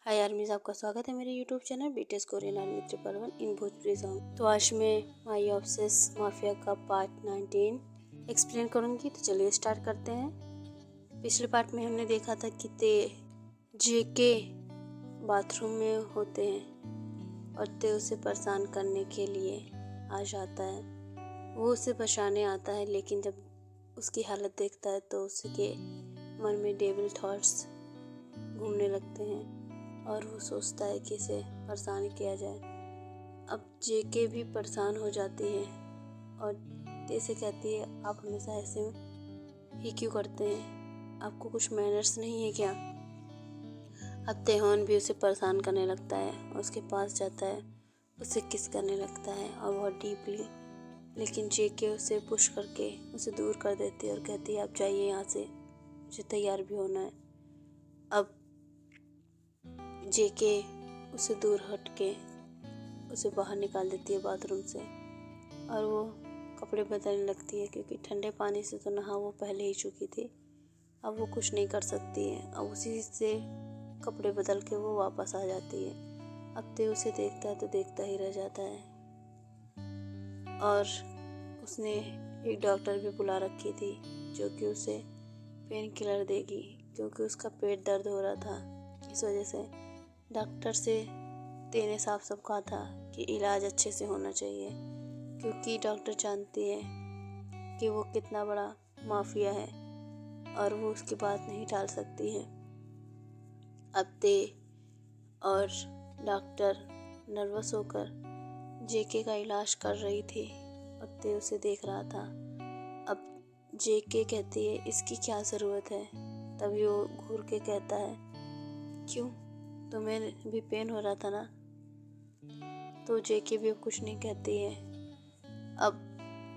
हाय आर्मीज, आपका स्वागत है मेरे YouTube channel BTS Korean army 111 इन भोजपुरी सॉन्ग। तो आज मैं माई ऑब्सेस माफिया का पार्ट 19 एक्सप्लेन करूँगी। तो चलिए स्टार्ट करते हैं। पिछले पार्ट में हमने देखा था कि ते जेके बाथरूम में होते हैं और ते उसे परेशान करने के लिए आ जाता है। वो उसे बचाने आता है, लेकिन जब उसकी हालत देखता है तो उसके मन में डेविल थॉट्स घूमने लगते हैं और वो सोचता है कि इसे परेशान किया जाए। अब जेके भी परेशान हो जाती है और ते से कहती है, आप हमेशा ऐसे ही क्यों करते हैं? आपको कुछ मैनर्स नहीं है क्या? अब तेहॉन भी उसे परेशान करने लगता है और उसके पास जाता है, उसे किस करने लगता है और बहुत डीपली। लेकिन जेके उसे पुश करके उसे दूर कर देती है और कहती है, आप जाइए यहाँ से, मुझे तैयार भी होना है। अब जेके उसे दूर हट के उसे बाहर निकाल देती है बाथरूम से और वो कपड़े बदलने लगती है, क्योंकि ठंडे पानी से तो नहा वो पहले ही चुकी थी। अब वो कुछ नहीं कर सकती है। अब उसी से कपड़े बदल के वो वापस आ जाती है। अब ते उसे देखता है तो देखता ही रह जाता है। और उसने एक डॉक्टर भी बुला रखी थी जो कि उसे पेन किलर देगी, क्योंकि उसका पेट दर्द हो रहा था। इस वजह से डॉक्टर से तेने साफ कहा था कि इलाज अच्छे से होना चाहिए, क्योंकि डॉक्टर जानती है कि वो कितना बड़ा माफिया है और वो उसकी बात नहीं टाल सकती है। अब ते और डॉक्टर नर्वस होकर जेके का इलाज कर रही थी और ते उसे देख रहा था। अब जेके कहती है, इसकी क्या ज़रूरत है? तभी वो घूर के कहता है, क्यों, तुम्हें भी पेन हो रहा था ना? तो जेके भी अब कुछ नहीं कहती है। अब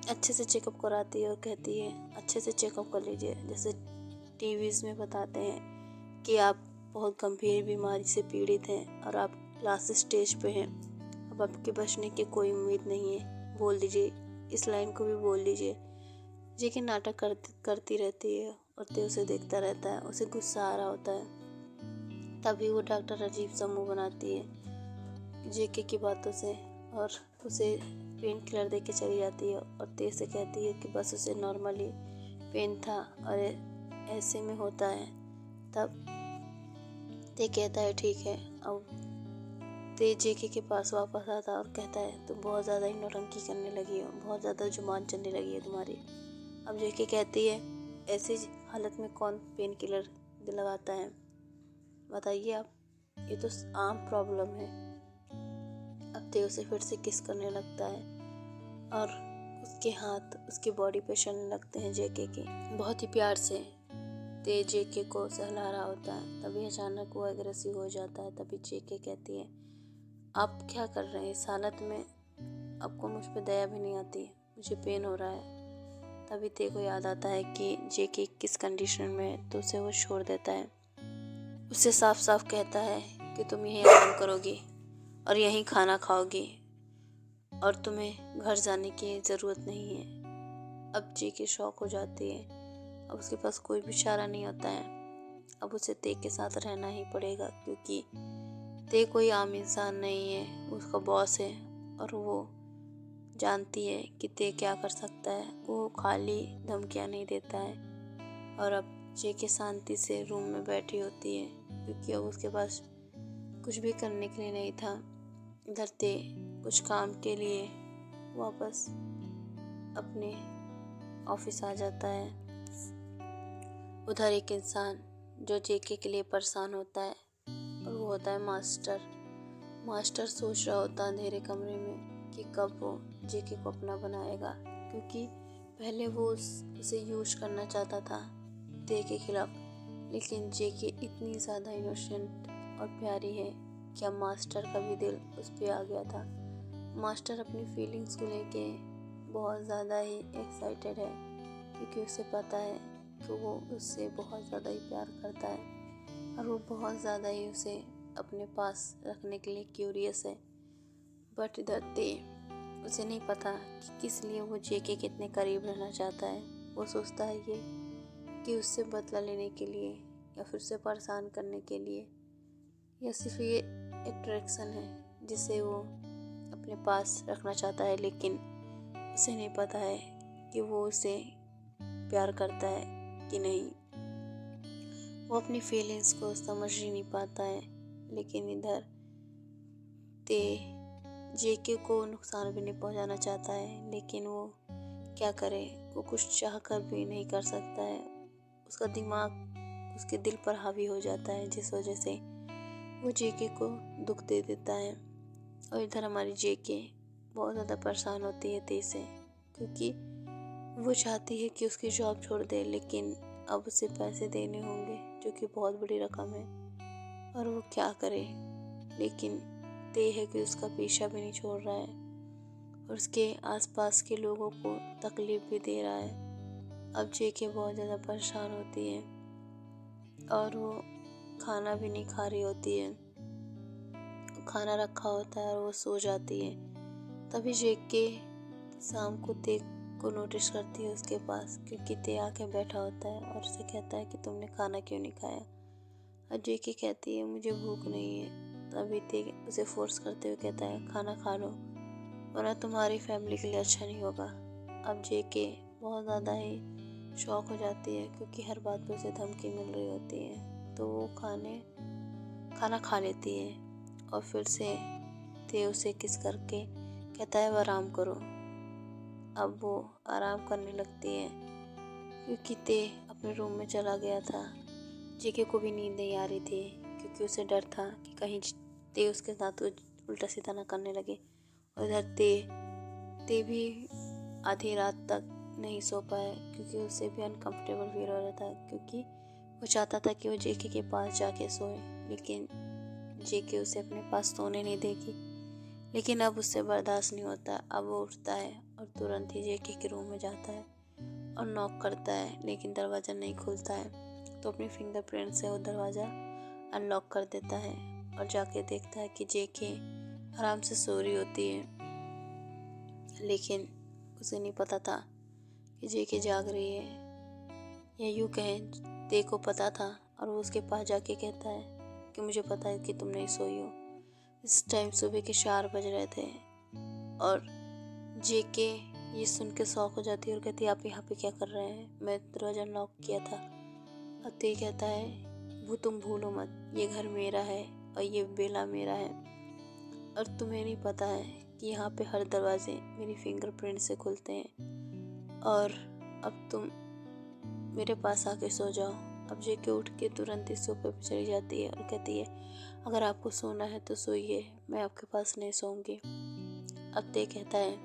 अच्छे से चेकअप कराती है और कहती है, अच्छे से चेकअप कर लीजिए, जैसे टीवीज़ में बताते हैं कि आप बहुत गंभीर बीमारी से पीड़ित हैं और आप लास्ट स्टेज पे हैं, अब आपके बचने की कोई उम्मीद नहीं है, बोल दीजिए, इस लाइन को भी बोल दीजिए। जेके नाटक करती रहती है और ते उसे देखता रहता है। उसे गुस्सा आ रहा होता है। तभी वो डॉक्टर अजीब सा मुँह बनाती है जेके की बातों से और उसे पेन किलर दे के चली जाती है और ते से कहती है कि बस उसे नॉर्मली पेन था और ऐसे में होता है। तब ते कहता है, ठीक है। अब ते जेके के पास वापस आता है और कहता है, तुम बहुत ज़्यादा ही नौटंकी करने लगी हो, बहुत ज़्यादा जुबान चलने लगी है तुम्हारी। अब जेके कहती है, ऐसी हालत में कौन पेन किलर लगाता है, बताइए आप, ये तो आम प्रॉब्लम है। अब ते उसे फिर से किस करने लगता है और उसके हाथ उसकी बॉडी पे चलने लगते हैं जेके के, बहुत ही प्यार से। ते जेके को सहला रहा होता है। तभी अचानक वो एग्रेसिव हो जाता है। तभी जेके कहती है, आप क्या कर रहे हैं इस हालत में? आपको मुझ पे दया भी नहीं आती, मुझे पेन हो रहा है। तभी ते को याद आता है कि जेके किस कंडीशन में है, तो उसे वो छोड़ देता है। उससे साफ साफ कहता है कि तुम यहीं आराम करोगी और यहीं खाना खाओगी और तुम्हें घर जाने की ज़रूरत नहीं है। अब जेके शॉक हो जाती है। अब उसके पास कोई भी चारा नहीं होता है। अब उसे ते के साथ रहना ही पड़ेगा, क्योंकि ते कोई आम इंसान नहीं है, उसका बॉस है और वो जानती है कि ते क्या कर सकता है। वो खाली धमकियाँ नहीं देता है। और अब जेके शांति से रूम में बैठी होती है, क्योंकि अब उसके पास कुछ भी करने के लिए नहीं था। इधर ते कुछ काम के लिए वापस अपने ऑफिस आ जाता है। उधर एक इंसान जो जेके के लिए परेशान होता है और वो होता है मास्टर। मास्टर सोच रहा होता है अंधेरे कमरे में कि कब वो जेके को अपना बनाएगा, क्योंकि पहले वो उसे यूज करना चाहता था ते के खिलाफ, लेकिन जेके इतनी ज़्यादा इनोसेंट और प्यारी है कि अब मास्टर का भी दिल उस पर आ गया था। मास्टर अपनी फीलिंग्स को लेके बहुत ज़्यादा ही एक्साइटेड है, क्योंकि उसे पता है कि वो उससे बहुत ज़्यादा ही प्यार करता है और वो बहुत ज़्यादा ही उसे अपने पास रखने के लिए क्यूरियस है। बट इधर ते उसे नहीं पता कि किस लिए वो जेके के इतने करीब रहना चाहता है। वो सोचता है ये कि उससे बदला लेने के लिए या फिर उसे परेशान करने के लिए, या सिर्फ ये अट्रैक्शन है जिसे वो अपने पास रखना चाहता है, लेकिन उसे नहीं पता है कि वो उसे प्यार करता है कि नहीं। वो अपनी फीलिंग्स को समझ ही नहीं पाता है। लेकिन इधर ते जेके को नुकसान भी नहीं पहुंचाना चाहता है, लेकिन वो क्या करे, वो कुछ चाह कर भी नहीं कर सकता है। उसका दिमाग उसके दिल पर हावी हो जाता है, जिस वजह से वो जेके को दुख दे देता है। और इधर हमारी जेके बहुत ज़्यादा परेशान होती है ते से, क्योंकि वो चाहती है कि उसकी जॉब छोड़ दे, लेकिन अब उसे पैसे देने होंगे जो कि बहुत बड़ी रकम है, और वो क्या करे। लेकिन ते है कि उसका पीछा भी नहीं छोड़ रहा है और उसके आसपास के लोगों को तकलीफ भी दे रहा है। अब जेके बहुत ज़्यादा परेशान होती है और वो खाना भी नहीं खा रही होती है। खाना रखा होता है और वो सो जाती है। तभी जेके शाम को ते को नोटिस करती है उसके पास, क्योंकि ते आके बैठा होता है और उसे कहता है कि तुमने खाना क्यों नहीं खाया। और जेके कहती है मुझे भूख नहीं है। तभी ते उसे फोर्स करते हुए कहता है खाना खा लो, वरना तुम्हारी फैमिली के लिए अच्छा नहीं होगा। अब जेके बहुत ज़्यादा ही शॉक हो जाती है, क्योंकि हर बात पे उसे धमकी मिल रही होती है। तो वो खाना खा लेती है और फिर से ते उसे किस करके कहता है वो आराम करो। अब वो आराम करने लगती है, क्योंकि ते अपने रूम में चला गया था। जेके को भी नींद नहीं आ रही थी, क्योंकि उसे डर था कि कहीं ते उसके साथ उल्टा सीधा ना करने लगे। और इधर ते भी आधी रात तक नहीं सो पाया, क्योंकि उसे भी अनकंफर्टेबल फील हो रहा था, क्योंकि वो चाहता था कि वो जेके के पास जाके सोए, लेकिन जेके उसे अपने पास सोने नहीं देगी। लेकिन अब उससे बर्दाश्त नहीं होता। अब वो उठता है और तुरंत ही जेके के रूम में जाता है और नॉक करता है, लेकिन दरवाज़ा नहीं खुलता है। तो अपनी फिंगरप्रिंट से वो दरवाज़ा अनलॉक कर देता है और जाके देखता है कि जेके आराम से सो रही होती है। लेकिन उसे नहीं पता था कि जेके जाग रही है, या यूँ कहें ते को पता था, और वो उसके पास जाके कहता है कि मुझे पता है कि तुम नहीं सोई हो। इस टाइम सुबह के 4 बज रहे थे और जेके ये सुन के शॉक हो जाती है और कहती है आप यहाँ पे क्या कर रहे हैं, मैं दरवाज़ा लॉक किया था। अब ते कहता है वो तुम भूलो मत, ये घर मेरा है और ये बेला मेरा है, और तुम्हें नहीं पता है कि यहाँ पे हर दरवाजे मेरी फिंगरप्रिंट से खुलते हैं, और अब तुम मेरे पास आके सो जाओ। अब जेके उठ के तुरंत इस सोफे पे चली जाती है और कहती है अगर आपको सोना है तो सोइए, मैं आपके पास नहीं सोऊंगी। अब ते कहता है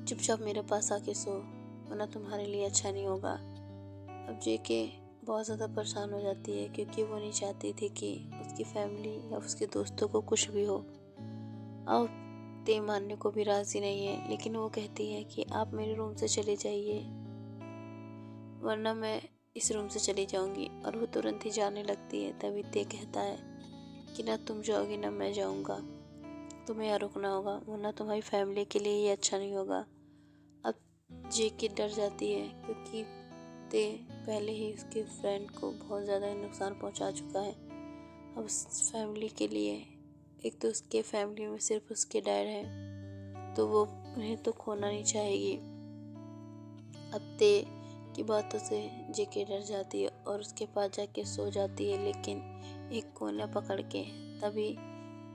चुपचाप मेरे पास आके सो, वरना तुम्हारे लिए अच्छा नहीं होगा। अब जेके बहुत ज़्यादा परेशान हो जाती है, क्योंकि वो नहीं चाहती थी कि उसकी फैमिली या उसके दोस्तों को कुछ भी हो। अब ते मानने को भी राज़ी नहीं है, लेकिन वो कहती है कि आप मेरे रूम से चले जाइए, वरना मैं इस रूम से चली जाऊंगी। और वो तुरंत ही जाने लगती है। तभी ते कहता है कि ना तुम जाओगी ना मैं जाऊंगा, तुम्हें यहाँ रुकना होगा, वरना तुम्हारी फैमिली के लिए ये अच्छा नहीं होगा। अब जेके डर जाती है, क्योंकि ते पहले ही उसके फ्रेंड को बहुत ज़्यादा नुकसान पहुंचा चुका है। अब उस फैमिली के लिए, एक तो उसके फैमिली में सिर्फ उसके डैड हैं, तो वो उन्हें तो खोना नहीं चाहेगी। अब ते की बातों से जेके डर जाती है और उसके पास जाके सो जाती है, लेकिन एक कोना पकड़ के। तभी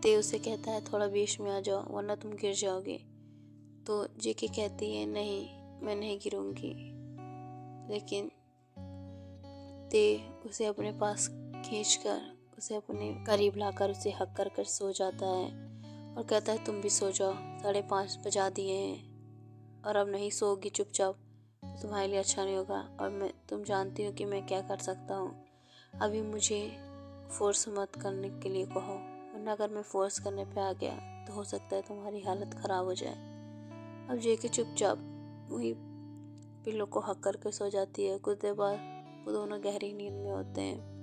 ते उसे कहता है थोड़ा बीच में आ जाओ, वरना तुम गिर जाओगे। तो जेके कहती है नहीं, मैं नहीं गिरूंगी। लेकिन ते उसे अपने पास खींचकर उसे अपने करीब लाकर उसे हक कर कर सो जाता है और कहता है तुम भी सो जाओ, 5:30 बजा दिए हैं और अब नहीं सोओगी चुपचाप तो तुम्हारे लिए अच्छा नहीं होगा, और तुम जानती हो कि मैं क्या कर सकता हूँ। अभी मुझे फोर्स मत करने के लिए कहो, वरना अगर मैं फोर्स करने पे आ गया तो हो सकता है तुम्हारी हालत ख़राब हो जाए। अब जेके चुपचाप वही पिल्लो को हक करके सो जाती है। कुछ देर बाद वो दोनों गहरी नींद में होते हैं।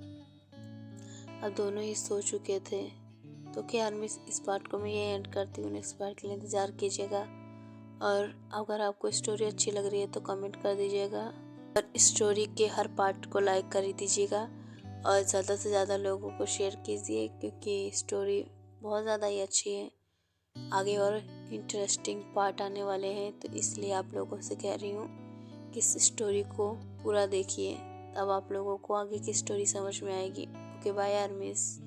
अब दोनों ही सो चुके थे। तो क्या मैं इस पार्ट को मैं ये एंड करती हूँ। नेक्स्ट पार्ट के लिए इंतज़ार कीजिएगा, और अगर आपको स्टोरी अच्छी लग रही है तो कमेंट कर दीजिएगा, और स्टोरी के हर पार्ट को लाइक कर दीजिएगा। और ज़्यादा से ज़्यादा लोगों को शेयर कीजिए, क्योंकि स्टोरी बहुत ज़्यादा ही अच्छी है। आगे और इंटरेस्टिंग पार्ट आने वाले हैं, तो इसलिए आप लोगों से कह रही हूँ कि इस स्टोरी को पूरा देखिए, तब आप लोगों को आगे की स्टोरी समझ में आएगी। Okay bye आर्मीज।